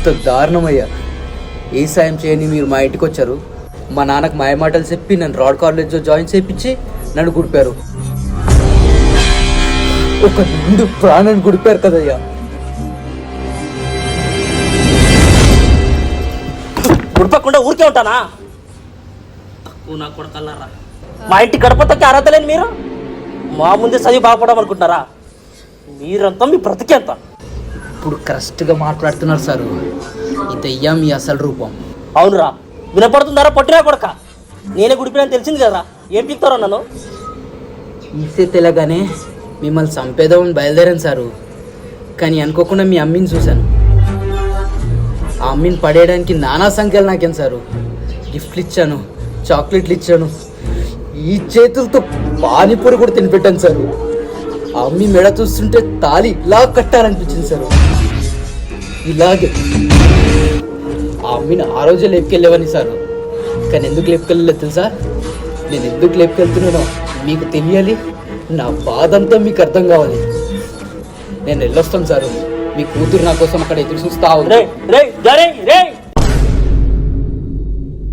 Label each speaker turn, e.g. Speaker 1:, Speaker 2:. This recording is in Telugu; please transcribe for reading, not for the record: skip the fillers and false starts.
Speaker 1: ఎంత దారుణమయ్యా. ఏ సాయం చేయని మీరు మా ఇంటికి వచ్చారు. మా నాన్నకు మాయమాటలు చెప్పి నన్ను రాడ్ కాలేజ్లో జాయిన్ చేయించి నన్ను గుడిపారు. ఒక నిండు ప్రాణాన్ని గుడిపారు కదయ్యా.
Speaker 2: గుడిపకుండా ఊరికే ఉంటానా? నా కొడకల్లారా, మా ఇంటి గడపతకి అర్హత లేని మీరు మా ముందే చదివి బాగుపడడం అనుకుంటున్నారా? మీరంతా మీ బ్రతికేంత.
Speaker 1: ఇప్పుడు కరెక్ట్గా మాట్లాడుతున్నారు సారు. ఇదయ్యా మీ అసలు రూపం.
Speaker 2: అవునురా, వినపడుతుందారా? పట్టినా కొడక, నేనే గుడిపోయినా తెలిసింది కదా. ఏం పిక్తారో నన్ను?
Speaker 1: ఈసే తెలగానే మిమ్మల్ని చంపేదామని బయలుదేరాను సారు. కానీ అనుకోకుండా మీ అమ్మిని చూశాను. ఆ అమ్మిని పడేయడానికి నానా సంఖ్యలు నాకేం సారు. గిఫ్ట్లు ఇచ్చాను, చాక్లెట్లు ఇచ్చాను, ఈ చేతులతో పానీపూరి కూడా తినిపెట్టాను సారు. ఆ అమ్మి మెడ చూస్తుంటే తాళి ఇలా కట్టాలనిపించింది సారు. ఇలాగే ఆ అమ్మిని ఆ రోజే లేపుకెళ్ళేవని సారు. కానీ ఎందుకు లేపుకెళ్ళలేదు తెలుసా? నేను ఎందుకు లేపుకెళ్తున్నానో మీకు తెలియాలి. నా బాధ అంతా మీకు అర్థం కావాలి. నేను వెళ్ళొస్తాను సారు. మీ కూతురు నా కోసం అక్కడ ఎదురు చూస్తా ఉంది.